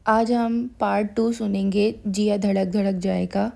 آج ہم پارٹ 2 سنیں گے جیا دھڑک دھڑک جائے کا۔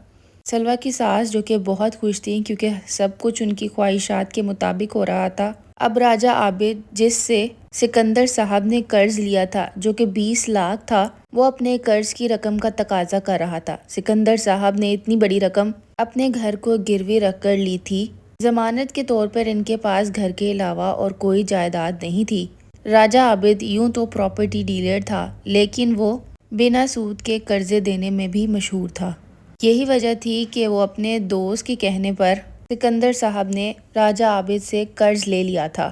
سلویٰ کی ساس جو کہ بہت خوش تھیں کیونکہ سب کچھ ان کی خواہشات کے مطابق ہو رہا تھا۔ اب راجہ عابد جس سے سکندر صاحب نے قرض لیا تھا جو کہ 20 لاکھ تھا، وہ اپنے قرض کی رقم کا تقاضا کر رہا تھا۔ سکندر صاحب نے اتنی بڑی رقم اپنے گھر کو گروی رکھ کر لی تھی۔ ضمانت کے طور پر ان کے پاس گھر کے علاوہ اور کوئی جائیداد نہیں تھی۔ راجہ عابد یوں تو پراپرٹی ڈیلر تھا لیکن وہ بنا سود کے قرضے دینے میں بھی مشہور تھا۔ یہی وجہ تھی کہ وہ اپنے دوست کے کہنے پر سکندر صاحب نے راجہ عابد سے قرض لے لیا تھا۔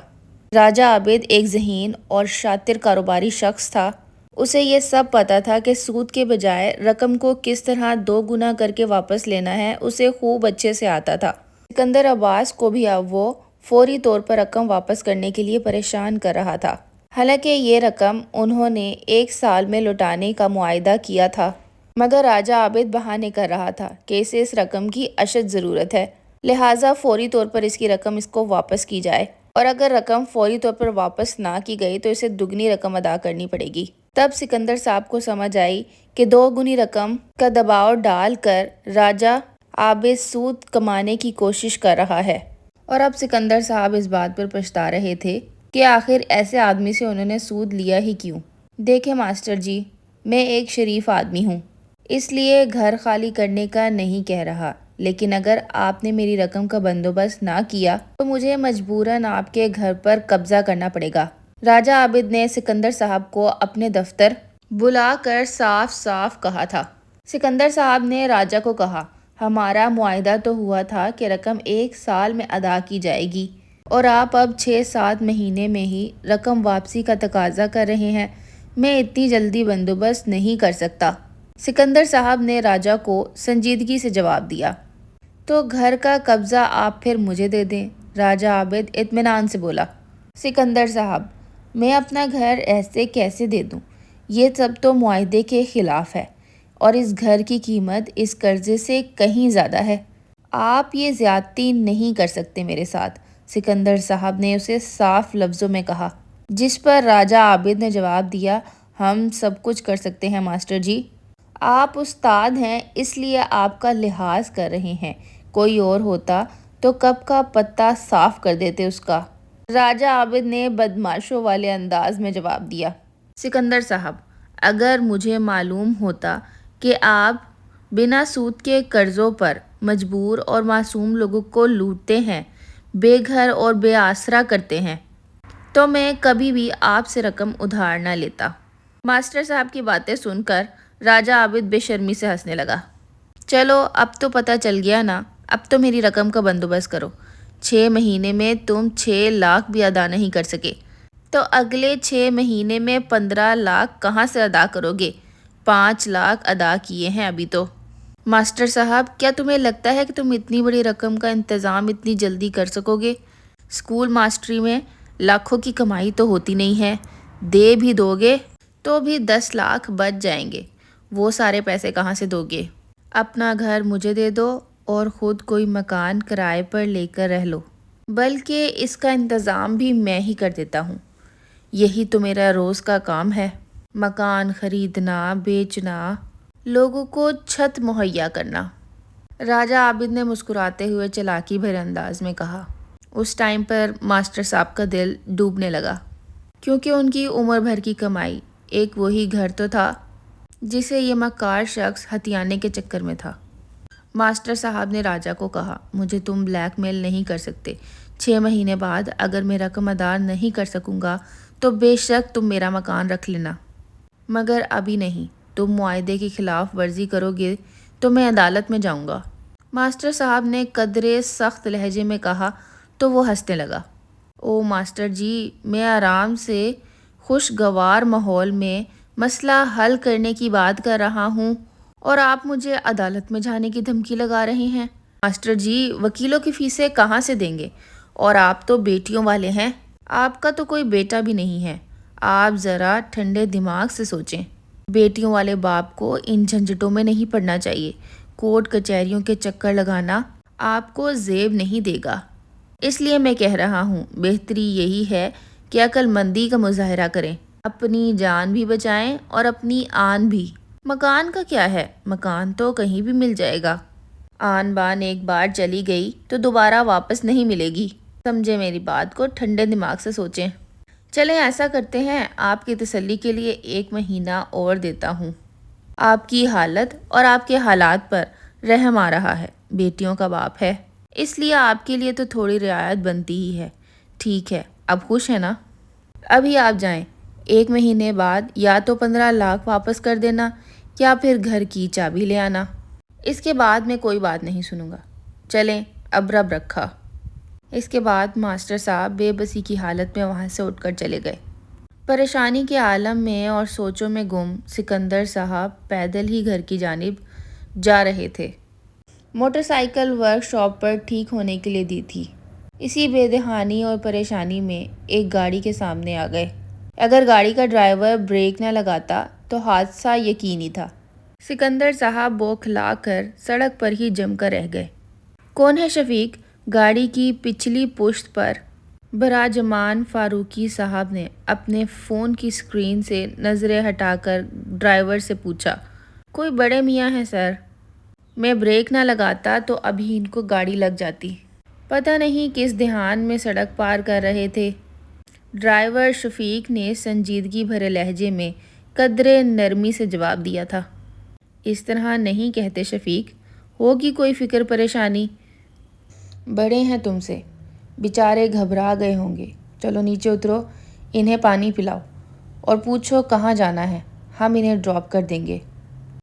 راجہ عابد ایک ذہین اور شاطر کاروباری شخص تھا۔ اسے یہ سب پتا تھا کہ سود کے بجائے رقم کو کس طرح 2 گنا کر کے واپس لینا ہے، اسے خوب اچھے سے آتا تھا۔ سکندر عباس کو بھی اب وہ فوری طور پر رقم واپس کرنے کے لیے پریشان کر رہا تھا۔ حالانکہ یہ رقم انہوں نے 1 سال میں لوٹانے کا معاہدہ کیا تھا، مگر راجہ عابد بہانے کر رہا تھا کہ اسے اس رقم کی اشد ضرورت ہے، لہٰذا فوری طور پر اس کی رقم اس کو واپس کی جائے، اور اگر رقم فوری طور پر واپس نہ کی گئی تو اسے دگنی رقم ادا کرنی پڑے گی۔ تب سکندر صاحب کو سمجھ آئی کہ 2 گنی رقم کا دباؤ ڈال کر راجہ عابد سود کمانے کی کوشش کر رہا ہے، اور اب سکندر صاحب اس بات پر پچھتا رہے تھے کہ آخر ایسے آدمی سے انہوں نے سود لیا ہی کیوں۔ دیکھیں ماسٹر جی، میں ایک شریف آدمی ہوں، اس لیے گھر خالی کرنے کا نہیں کہہ رہا، لیکن اگر آپ نے میری رقم کا بندوبست نہ کیا تو مجھے مجبوراً آپ کے گھر پر قبضہ کرنا پڑے گا۔ راجہ عابد نے سکندر صاحب کو اپنے دفتر بلا کر صاف صاف کہا تھا۔ سکندر صاحب نے راجہ کو کہا، ہمارا معاہدہ تو ہوا تھا کہ رقم 1 سال میں ادا کی جائے گی، اور آپ اب 6-7 مہینے میں ہی رقم واپسی کا تقاضا کر رہے ہیں، میں اتنی جلدی بندوبست نہیں کر سکتا۔ سکندر صاحب نے راجہ کو سنجیدگی سے جواب دیا، تو گھر کا قبضہ آپ پھر مجھے دے دیں۔ راجہ عابد اطمینان سے بولا، سکندر صاحب، میں اپنا گھر ایسے کیسے دے دوں؟ یہ سب تو معاہدے کے خلاف ہے، اور اس گھر کی قیمت اس قرضے سے کہیں زیادہ ہے۔ آپ یہ زیادتی نہیں کر سکتے میرے ساتھ، سکندر صاحب نے اسے صاف لفظوں میں کہا، جس پر راجہ عابد نے جواب دیا، ہم سب کچھ کر سکتے ہیں ماسٹر جی، آپ استاد ہیں اس لیے آپ کا لحاظ کر رہے ہیں، کوئی اور ہوتا تو کب کا پتہ صاف کر دیتے اس کا۔ راجہ عابد نے بدمعاشوں والے انداز میں جواب دیا، سکندر صاحب، اگر مجھے معلوم ہوتا کہ آپ بنا سود کے قرضوں پر مجبور اور معصوم لوگوں کو لوٹتے ہیں، بے گھر اور بے آسرا کرتے ہیں، تو میں کبھی بھی آپ سے رقم ادھار نہ لیتا۔ ماسٹر صاحب کی باتیں سن کر راجہ عابد بے شرمی سے ہنسنے لگا۔ چلو اب تو پتہ چل گیا نا، اب تو میری رقم کا بندوبست کرو۔ 6 مہینے میں تم 6 لاکھ بھی ادا نہیں کر سکے تو اگلے 6 مہینے میں 15 لاکھ کہاں سے ادا کرو گے؟ 5 لاکھ ادا کیے ہیں ابھی تو۔ ماسٹر صاحب، کیا تمہیں لگتا ہے کہ تم اتنی بڑی رقم کا انتظام اتنی جلدی کر سکو گے؟ اسکول ماسٹری میں لاکھوں کی کمائی تو ہوتی نہیں ہے، دے بھی دو گے تو بھی 10 لاکھ بچ جائیں گے، وہ سارے پیسے کہاں سے دو گے؟ اپنا گھر مجھے دے دو اور خود کوئی مکان کرائے پر لے کر رہ لو، بلکہ اس کا انتظام بھی میں ہی کر دیتا ہوں، یہی تو میرا روز کا کام ہے، مکان خریدنا، بیچنا، لوگوں کو چھت مہیا کرنا۔ راجہ عابد نے مسکراتے ہوئے چالاکی بھرے انداز میں کہا۔ اس ٹائم پر ماسٹر صاحب کا دل ڈوبنے لگا، کیونکہ ان کی عمر بھر کی کمائی ایک وہی گھر تو تھا جسے یہ مکار شخص ہتھیانے کے چکر میں تھا۔ ماسٹر صاحب نے راجہ کو کہا، مجھے تم بلیک میل نہیں کر سکتے، 6 مہینے بعد اگر میں رقم ادا نہیں کر سکوں گا تو بے شک تم میرا مکان رکھ لینا، مگر ابھی نہیں، تم معاہدے کی خلاف ورزی کرو گے تو میں عدالت میں جاؤں گا۔ ماسٹر صاحب نے قدرے سخت لہجے میں کہا تو وہ ہنسنے لگا، او ماسٹر جی، میں آرام سے خوشگوار ماحول میں مسئلہ حل کرنے کی بات کر رہا ہوں اور آپ مجھے عدالت میں جانے کی دھمکی لگا رہے ہیں۔ ماسٹر جی، وکیلوں کی فیسیں کہاں سے دیں گے؟ اور آپ تو بیٹیوں والے ہیں، آپ کا تو کوئی بیٹا بھی نہیں ہے، آپ ذرا ٹھنڈے دماغ سے سوچیں، بیٹیوں والے باپ کو ان جھنجھٹوں میں نہیں پڑنا چاہیے، کورٹ کچہریوں کے چکر لگانا آپ کو زیب نہیں دے گا، اس لیے میں کہہ رہا ہوں بہتری یہی ہے کہ عقل مندی کا مظاہرہ کریں، اپنی جان بھی بچائیں اور اپنی آن بھی۔ مکان کا کیا ہے، مکان تو کہیں بھی مل جائے گا۔ آن بان ایک بار چلی گئی تو دوبارہ واپس نہیں ملے گی۔ سمجھے میری بات کو، ٹھنڈے دماغ سے سوچیں۔ چلیں ایسا کرتے ہیں، آپ کی تسلی کے لیے 1 مہینہ اور دیتا ہوں۔ آپ کی حالت اور آپ کے حالات پر رحم آ رہا ہے، بیٹیوں کا باپ ہے، اس لیے آپ کے لیے تو تھوڑی رعایت بنتی ہی ہے۔ ٹھیک ہے، اب خوش ہیں نا؟ ابھی آپ جائیں، 1 مہینے بعد یا تو 15 لاکھ واپس کر دینا یا پھر گھر کی چابی لے آنا۔ اس کے بعد میں کوئی بات نہیں سنوں گا۔ چلیں، اب رب رکھا۔ اس کے بعد ماسٹر صاحب بے بسی کی حالت میں وہاں سے اٹھ کر چلے گئے۔ پریشانی کے عالم میں اور سوچوں میں گم سکندر صاحب پیدل ہی گھر کی جانب جا رہے تھے۔ موٹر سائیکل ورک شاپ پر ٹھیک ہونے کے لیے دی تھی۔ اسی بے دہانی اور پریشانی میں ایک گاڑی کے سامنے آ گئے۔ اگر گاڑی کا ڈرائیور بریک نہ لگاتا تو حادثہ یقینی تھا۔ سکندر صاحب بوکھلا کر سڑک پر ہی جم کر رہ گئے۔ کون ہے شفیق؟ گاڑی کی پچھلی پشت پر براجمان فاروقی صاحب نے اپنے فون کی اسکرین سے نظریں ہٹا کر ڈرائیور سے پوچھا۔ کوئی بڑے میاں ہیں سر، میں بریک نہ لگاتا تو ابھی ان کو گاڑی لگ جاتی۔ پتہ نہیں کس دھیان میں سڑک پار کر رہے تھے۔ ڈرائیور شفیق نے سنجیدگی بھرے لہجے میں قدرے نرمی سے جواب دیا تھا۔ اس طرح نہیں کہتے شفیق، ہوگی کوئی فکر پریشانی، بڑے ہیں تم سے، بیچارے گھبرا گئے ہوں گے۔ چلو نیچے اترو، انہیں پانی پلاؤ اور پوچھو کہاں جانا ہے، ہم انہیں ڈراپ کر دیں گے۔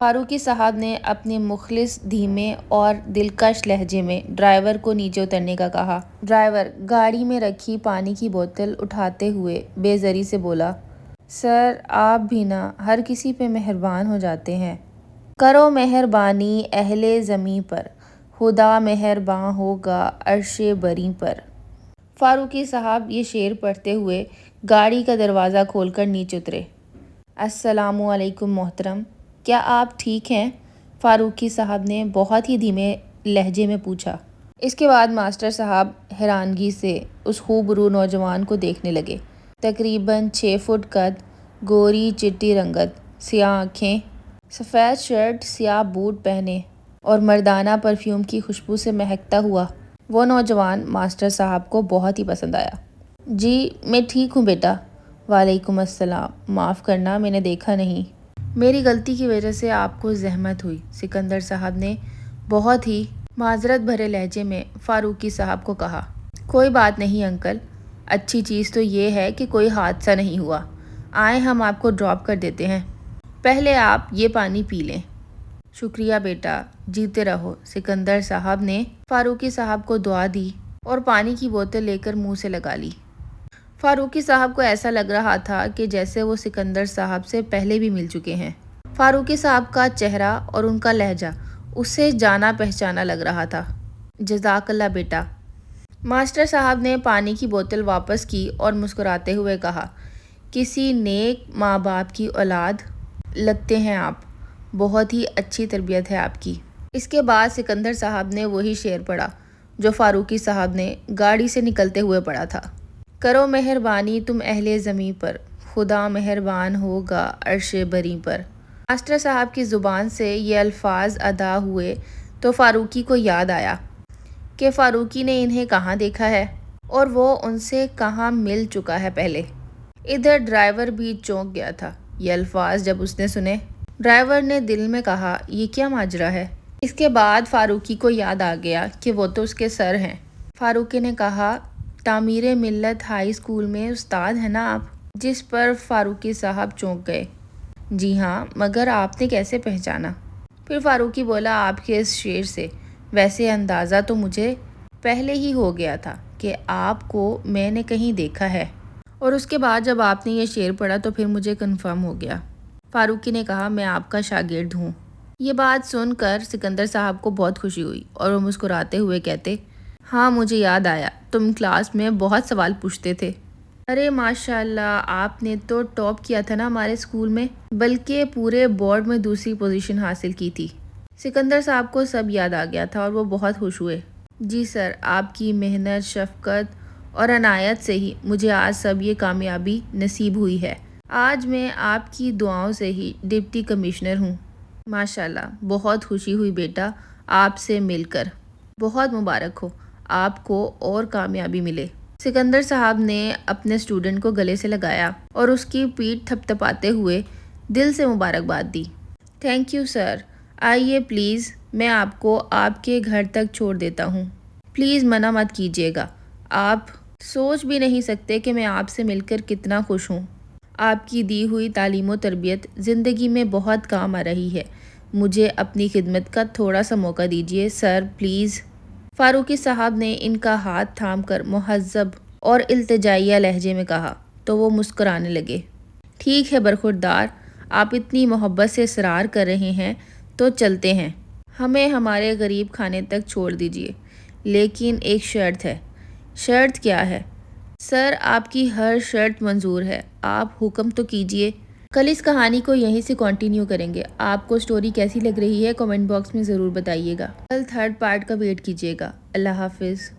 فاروقی صاحب نے اپنے مخلص دھیمے اور دلکش لہجے میں ڈرائیور کو نیچے اترنے کا کہا۔ ڈرائیور گاڑی میں رکھی پانی کی بوتل اٹھاتے ہوئے بے زری سے بولا، سر آپ بھی نا ہر کسی پہ مہربان ہو جاتے ہیں۔ کرو مہربانی اہل زمیں پر، خدا مہرباں ہوگا عرش بری پر۔ فاروقی صاحب یہ شعر پڑھتے ہوئے گاڑی کا دروازہ کھول کر نیچے اترے۔ السلام علیکم محترم، کیا آپ ٹھیک ہیں؟ فاروقی صاحب نے بہت ہی دھیمے لہجے میں پوچھا۔ اس کے بعد ماسٹر صاحب حیرانگی سے اس خوبرو نوجوان کو دیکھنے لگے۔ تقریباً 6 فٹ قد، گوری چٹی رنگت، سیاہ آنکھیں، سفید شرٹ، سیاہ بوٹ پہنے اور مردانہ پرفیوم کی خوشبو سے مہکتا ہوا وہ نوجوان ماسٹر صاحب کو بہت ہی پسند آیا۔ جی میں ٹھیک ہوں بیٹا۔ وعلیکم السلام، معاف کرنا میں نے دیکھا نہیں، میری غلطی کی وجہ سے آپ کو زحمت ہوئی، سکندر صاحب نے بہت ہی معذرت بھرے لہجے میں فاروقی صاحب کو کہا۔ کوئی بات نہیں انکل، اچھی چیز تو یہ ہے کہ کوئی حادثہ نہیں ہوا۔ آئیں ہم آپ کو ڈراپ کر دیتے ہیں، پہلے آپ یہ پانی پی لیں۔ شکریہ بیٹا، جیتے رہو۔ سکندر صاحب نے فاروقی صاحب کو دعا دی اور پانی کی بوتل لے کر منہ سے لگا لی۔ فاروقی صاحب کو ایسا لگ رہا تھا کہ جیسے وہ سکندر صاحب سے پہلے بھی مل چکے ہیں۔ فاروقی صاحب کا چہرہ اور ان کا لہجہ اسے جانا پہچانا لگ رہا تھا۔ جزاک اللہ بیٹا۔ ماسٹر صاحب نے پانی کی بوتل واپس کی اور مسکراتے ہوئے کہا، کسی نیک ماں باپ کی اولاد لگتے ہیں آپ، بہت ہی اچھی تربیت ہے آپ کی۔ اس کے بعد سکندر صاحب نے وہی شعر پڑھا جو فاروقی صاحب نے گاڑی سے نکلتے ہوئے پڑھا تھا۔ کرو مہربانی تم اہل زمیں پر، خدا مہربان ہوگا عرش بری پر۔ ماسٹر صاحب کی زبان سے یہ الفاظ ادا ہوئے تو فاروقی کو یاد آیا کہ فاروقی نے انہیں کہاں دیکھا ہے اور وہ ان سے کہاں مل چکا ہے پہلے۔ ادھر ڈرائیور بھی چونک گیا تھا یہ الفاظ جب اس نے سنے۔ ڈرائیور نے دل میں کہا، یہ کیا ماجرا ہے؟ اس کے بعد فاروقی کو یاد آ گیا کہ وہ تو اس کے سر ہیں۔ فاروقی نے کہا، تعمیر ملت ہائی اسکول میں استاد ہیں نا آپ؟ جس پر فاروقی صاحب چونک گئے۔ جی ہاں، مگر آپ نے کیسے پہچانا؟ پھر فاروقی بولا، آپ کے اس شعر سے ویسے اندازہ تو مجھے پہلے ہی ہو گیا تھا کہ آپ کو میں نے کہیں دیکھا ہے، اور اس کے بعد جب آپ نے یہ شعر پڑھا تو پھر مجھے کنفرم ہو گیا۔ فاروقی نے کہا، میں آپ کا شاگرد ہوں۔ یہ بات سن کر سکندر صاحب کو بہت خوشی ہوئی اور وہ مسکراتے ہوئے کہتے، ہاں مجھے یاد آیا، تم کلاس میں بہت سوال پوچھتے تھے۔ ارے ماشاءاللہ، آپ نے تو ٹاپ کیا تھا نا ہمارے اسکول میں، بلکہ پورے بورڈ میں دوسری پوزیشن حاصل کی تھی۔ سکندر صاحب کو سب یاد آ گیا تھا اور وہ بہت خوش ہوئے۔ جی سر، آپ کی محنت، شفقت اور عنایت سے ہی مجھے آج سب یہ کامیابی نصیب ہوئی ہے۔ آج میں آپ کی دعاؤں سے ہی ڈپٹی کمشنر ہوں۔ ماشاءاللہ، بہت خوشی ہوئی بیٹا آپ سے مل کر۔ بہت مبارک ہو، آپ کو اور کامیابی ملے۔ سکندر صاحب نے اپنے اسٹوڈنٹ کو گلے سے لگایا اور اس کی پیٹھ تھپ تھپاتے ہوئے دل سے مبارکباد دی۔ تھینک یو سر، آئیے پلیز میں آپ کو آپ کے گھر تک چھوڑ دیتا ہوں۔ پلیز منع مت کیجیے گا، آپ سوچ بھی نہیں سکتے کہ میں آپ سے مل کر کتنا خوش ہوں۔ آپ کی دی ہوئی تعلیم و تربیت زندگی میں بہت کام آ رہی ہے۔ مجھے اپنی خدمت کا تھوڑا سا موقع دیجیے سر پلیز۔ فاروقی صاحب نے ان کا ہاتھ تھام کر مہذب اور التجائیہ لہجے میں کہا تو وہ مسکرانے لگے۔ ٹھیک ہے برخوردار، آپ اتنی محبت سے اصرار کر رہے ہیں تو چلتے ہیں۔ ہمیں ہمارے غریب خانے تک چھوڑ دیجیے، لیکن ایک شرط ہے۔ شرط کیا ہے؟ سر آپ کی ہر شرط منظور ہے، آپ حکم تو کیجیے۔ کل اس کہانی کو یہیں سے کنٹینیو کریں گے۔ آپ کو سٹوری کیسی لگ رہی ہے کمنٹ باکس میں ضرور بتائیے گا۔ کل تھرڈ پارٹ کا ویٹ کیجیے گا۔ اللہ حافظ۔